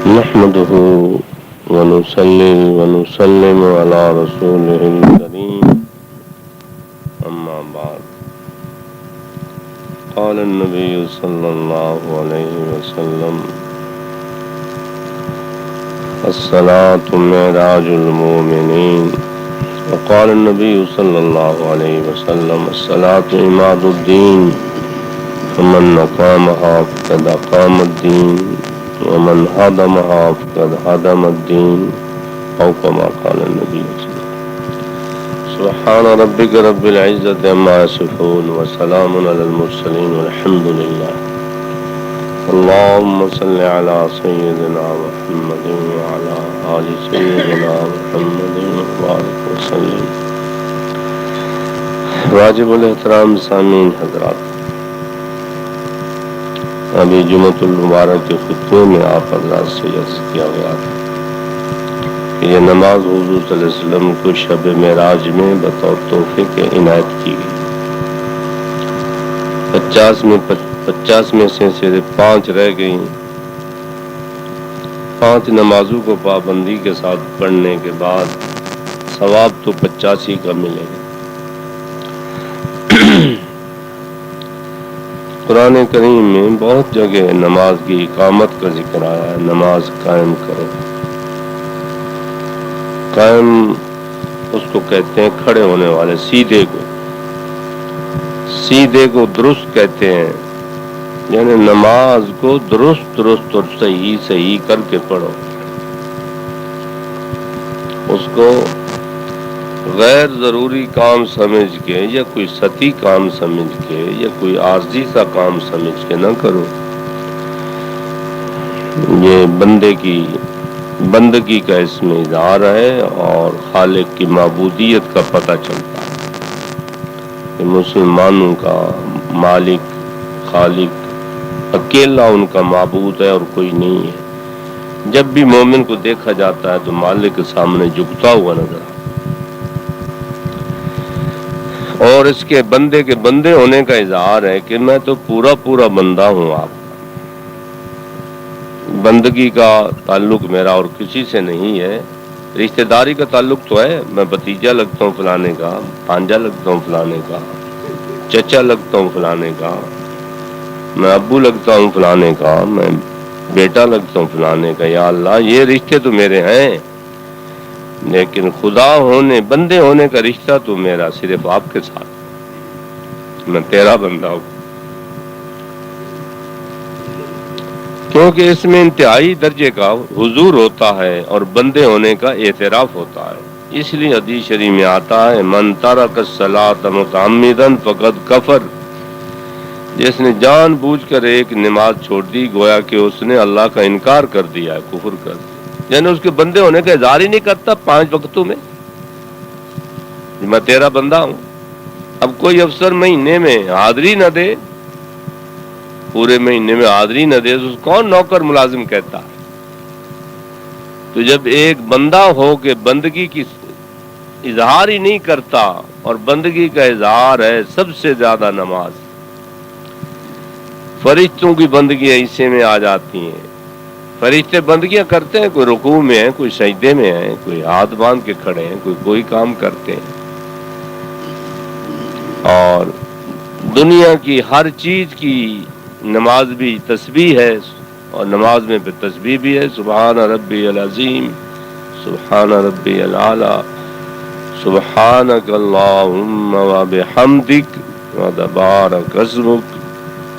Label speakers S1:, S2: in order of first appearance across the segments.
S1: نحمده ونصلي ونسلم على رسوله الكريم أما بعد قال النبي صلى الله عليه وسلم الصلاة معراج المؤمنين وقال النبي صلى الله عليه وسلم الصلاة عماد الدين فمن أقامها فقد أقام الدين ومن هدمها فقد هدم الدين أو كما قال النبي صلى الله عليه وسلم سبحان ربك رب العزة عما يصفون وسلام على المرسلين والحمد لله اللهم صل على سيدنا محمد وعلى آل سيدنا محمد وبارك وسلم. واجب الاحترام سامعین حضرات، ابھی جمعۃ المبارک کے خطبے میں آپ حضرات سے عرض کیا گیا تھا کہ یہ نماز حضور صلی اللہ علیہ وسلم کو شب معراج میں بطور تحفے کے عنایت کی گئی. 50 میں سے صرف 5 رہ گئیں. 5 نمازوں کو پابندی کے ساتھ پڑھنے کے بعد ثواب تو 85 کا ملے گا. قرآن کریم میں بہت جگہ نماز کی اقامت کا ذکر آیا ہے. نماز قائم کرو. قائم اس کو کہتے ہیں کھڑے ہونے والے، سیدھے کو درست کہتے ہیں، یعنی نماز کو درست اور صحیح کر کے پڑھو. اس کو غیر ضروری کام سمجھ کے یا کوئی سطحی کام سمجھ کے یا کوئی عارضی سا کام سمجھ کے نہ کرو. یہ بندگی کا اس میں اظہار ہے اور خالق کی معبودیت کا پتہ چلتا ہے کہ مسلمانوں کا مالک خالق اکیلا ان کا معبود ہے اور کوئی نہیں ہے. جب بھی مومن کو دیکھا جاتا ہے تو مالک کے سامنے جھکتا ہوا نظر آتا ہے، اور اس کے بندے ہونے کا اظہار ہے کہ میں تو پورا بندہ ہوں. آپ بندگی کا تعلق میرا اور کسی سے نہیں ہے. رشتہ داری کا تعلق تو ہے، میں بھتیجا لگتا ہوں فلانے کا، بھانجا لگتا ہوں فلانے کا، چچا لگتا ہوں فلانے کا، میں ابو لگتا ہوں فلانے کا، میں بیٹا لگتا ہوں فلانے کا. یا اللہ، یہ رشتے تو میرے ہیں، لیکن خدا ہونے بندے ہونے کا رشتہ تو میرا صرف آپ کے ساتھ. میں تیرا بندہ ہوں، کیونکہ اس میں انتہائی درجے کا حضور ہوتا ہے اور بندے ہونے کا اعتراف ہوتا ہے. اس لیے حدیث شریف میں آتا ہے من ترک الصلاۃ متعمدا فقد کفر. جس نے جان بوجھ کر ایک نماز چھوڑ دی گویا کہ اس نے اللہ کا انکار کر دیا ہے، کفر کر دیا. یعنی اس کے بندے ہونے کا اظہار ہی نہیں کرتا 5 وقتوں میں، میں تیرا بندہ ہوں. اب کوئی افسر مہینے میں حاضری نہ دے، پورے مہینے میں حاضری نہ دے، تو کون نوکر ملازم کہتا ہے؟ تو جب ایک بندہ ہو کے بندگی کی اظہار ہی نہیں کرتا، اور بندگی کا اظہار ہے سب سے زیادہ نماز. فرشتوں کی بندگیاں حصے میں آ جاتی ہیں. فرشتے بندگیاں کرتے ہیں، کوئی رکوع میں ہیں، کوئی سجدے میں ہیں، کوئی ہاتھ باندھ کے کھڑے ہیں، کوئی کام کرتے ہیں. اور دنیا کی ہر چیز کی نماز بھی تسبیح ہے، اور نماز میں پھر تسبیح بھی ہے. سبحان ربی العظیم، سبحان ربی الاعلی، سبحانک اللہم وبحمدک وتبارک اسمک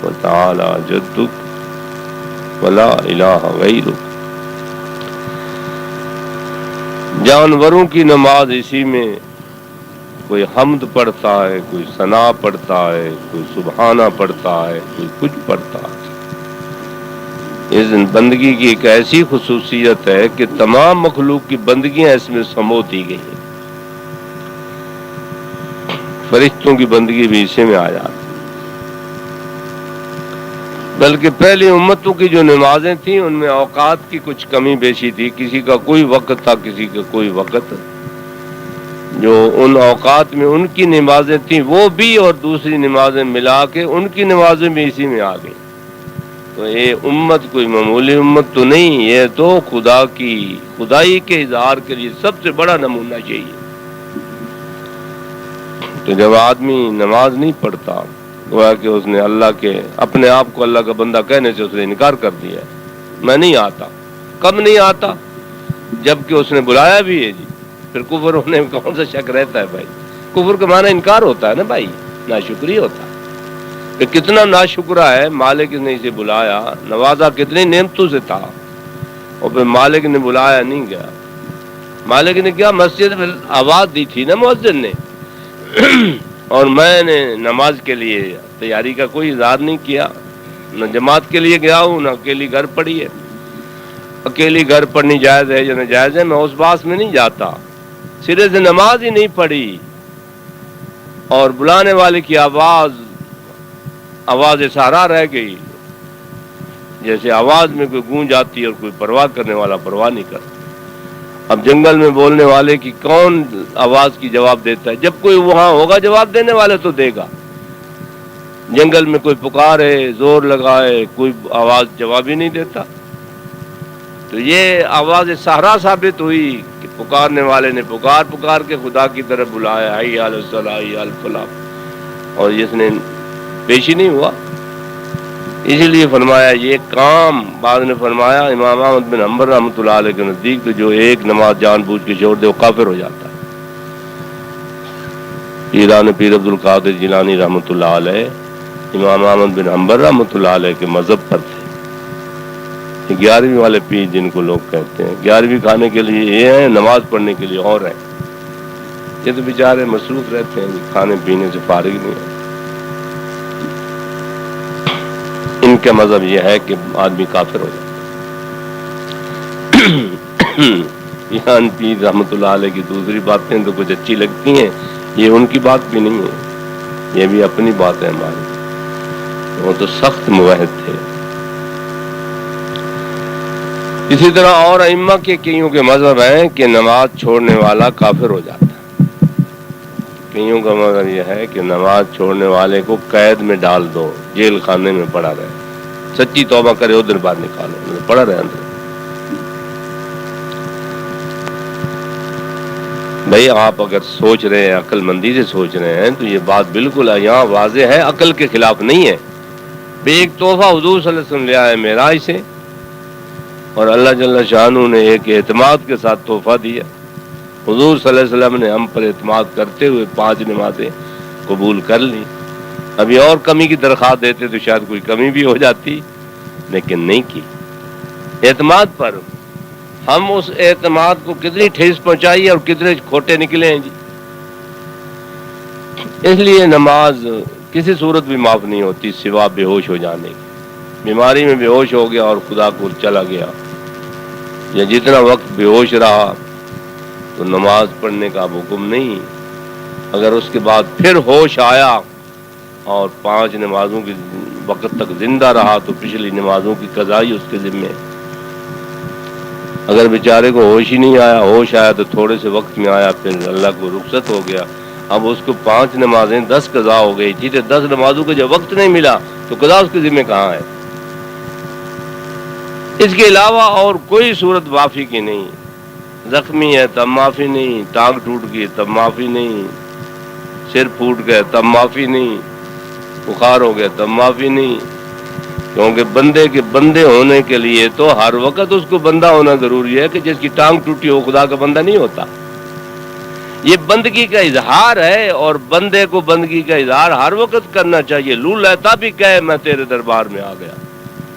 S1: وتعالی جدک ولا الہ غیرک. جانوروں کی نماز اسی میں کوئی حمد پڑھتا ہے، کوئی ثنا پڑھتا ہے، کوئی سبحانہ پڑھتا ہے، کوئی کچھ پڑھتا ہے. اس بندگی کی ایک ایسی خصوصیت ہے کہ تمام مخلوق کی بندگیاں اس میں سمو دی گئی ہیں. فرشتوں کی بندگی بھی اسی میں آ جاتی. بلکہ پہلی امتوں کی جو نمازیں تھیں ان میں اوقات کی کچھ کمی بیشی تھی. کسی کا کوئی وقت تھا، کسی کا کوئی وقت. جو ان اوقات میں ان کی نمازیں تھیں وہ بھی اور دوسری نمازیں ملا کے ان کی نمازیں بھی اسی میں آ گئیں. تو یہ امت کوئی معمولی امت تو نہیں، یہ تو خدا کی خدائی کے اظہار کے لیے سب سے بڑا نمونہ یہی ہے. تو جب آدمی نماز نہیں پڑھتا گویا کہ اس نے اللہ کے اپنے آپ کو اللہ کا بندہ کہنے سے اس نے انکار کر دیا. میں نہیں آتا. کب نہیں آتا؟ جب کہ اس نے بلایا بھی ہے جی. پھر کفر ہونے میں کون سا شک رہتا ہے بھائی؟ کفر کا معنی انکار ہوتا ہے نا بھائی، ناشکری ہوتا ہے. کہ کتنا ناشکرہ ہے، مالک نے اسے بلایا، نوازا کتنی نعمتوں سے تھا، اور پھر مالک نے بلایا نہیں گیا. مالک نے کیا؟ مسجد میں آواز دی تھی نا مؤذن نے اور میں نے نماز کے لیے تیاری کا کوئی اظہار نہیں کیا. نہ جماعت کے لیے گیا ہوں، نہ اکیلی گھر پڑھی ہے. اکیلی گھر پڑھنی جائز ہے یا ناجائز ہے، میں اس باس میں نہیں جاتا. سرے سے نماز ہی نہیں پڑھی اور بلانے والے کی آواز سہارا رہ گئی، جیسے آواز میں کوئی گونج آتی ہے اور کوئی پرواہ کرنے والا پرواہ نہیں کرتا. اب جنگل میں بولنے والے کی کون آواز کی جواب دیتا ہے؟ جب کوئی وہاں ہوگا جواب دینے والے تو دے گا. جنگل میں کوئی پکارے، زور لگائے، کوئی آواز جواب ہی نہیں دیتا. تو یہ آواز سہارا ثابت ہوئی کہ پکارنے والے نے پکار کے خدا کی طرف بلایا، حی علی الصلاۃ حی علی الفلاح، اور اس نے پیش ہی نہیں ہوا. اسی لیے فرمایا یہ کام، بعد نے فرمایا امام احمد بن حنبل رحمۃ اللہ علیہ کے نزدیک تو جو ایک نماز جان بوجھ کے چھوڑ دے وہ کافر ہو جاتا ہے. پیران پیر عبد القادر جیلانی رحمۃ اللہ علیہ امام احمد بن حنبل رحمۃ اللہ علیہ کے مذہب پر تھے. 11ویں والے پیر جن کو لوگ کہتے ہیں، 11ویں کھانے کے لیے یہ ہیں، نماز پڑھنے کے لیے اور ہیں. یہ تو بیچارے مصروف رہتے ہیں، کھانے پینے سے فارغ نہیں ہے. ان کا مذہب یہ ہے کہ آدمی کافر ہو جاتا. ایران پیر رحمۃ اللہ علیہ کی دوسری باتیں تو کچھ اچھی لگتی ہیں، یہ ان کی بات بھی نہیں ہے، یہ بھی اپنی بات ہے ہماری. وہ تو سخت موحد تھے. اسی طرح اور ائمہ کے کئیوں کے مذہب ہیں کہ نماز چھوڑنے والا کافر ہو جاتا ہے. کئیوں کا مذہب یہ ہے کہ نماز چھوڑنے والے کو قید میں ڈال دو، جیل خانے میں پڑا رہے، سچی توبہ کرے ادھر باہر نکالو، پڑا رہے اندر. بھائی آپ اگر سوچ رہے ہیں، عقل مندی سے سوچ رہے ہیں، تو یہ بات بالکل یہاں واضح ہے، عقل کے خلاف نہیں ہے. ایک تحفہ حضور صلی اللہ علیہ وسلم لے آئے معراج سے، اور اللہ جل شانہ نے ایک اعتماد کے ساتھ تحفہ دیا. حضور صلی اللہ علیہ وسلم نے ہم پر اعتماد کرتے ہوئے 5 نمازیں قبول کر لی. ابھی اور کمی کی درخواست دیتے تو شاید کوئی کمی بھی ہو جاتی، لیکن نہیں کی. اعتماد پر ہم اس اعتماد کو کتنی ٹھیس پہنچائی اور کتنے کھوٹے نکلے ہیں جی. اس لیے نماز کسی صورت بھی معاف نہیں ہوتی سوا بے ہوش ہو جانے کی. بیماری میں بے ہوش ہو گیا اور خدا کو چلا گیا، یا جتنا وقت بے ہوش رہا تو نماز پڑھنے کا اب حکم نہیں. اگر اس کے بعد پھر ہوش آیا اور 5 نمازوں کی وقت تک زندہ رہا تو پچھلی نمازوں کی قضائی اس کے ذمے. اگر بیچارے کو ہوش ہی نہیں آیا، ہوش آیا تو تھوڑے سے وقت میں آیا، پھر اللہ کو رخصت ہو گیا، اب اس کو 5 نمازیں 10 قضا ہو گئی تھی، تو 10 نمازوں کو جب وقت نہیں ملا تو قضا اس کے ذمہ کہاں ہے؟ اس کے علاوہ اور کوئی صورت معافی کی نہیں. زخمی ہے تب معافی نہیں، ٹانگ ٹوٹ گئی تب معافی نہیں، سر پھوٹ گیا تب معافی نہیں، بخار ہو گیا تب معافی نہیں. کیونکہ بندے کے بندے ہونے کے لیے تو ہر وقت اس کو بندہ ہونا ضروری ہے. کہ جس کی ٹانگ ٹوٹی ہو خدا کا بندہ نہیں ہوتا. یہ بندگی کا اظہار ہے، اور بندے کو بندگی کا اظہار ہر وقت کرنا چاہیے. لو لیتا بھی کہے میں تیرے دربار میں آ گیا.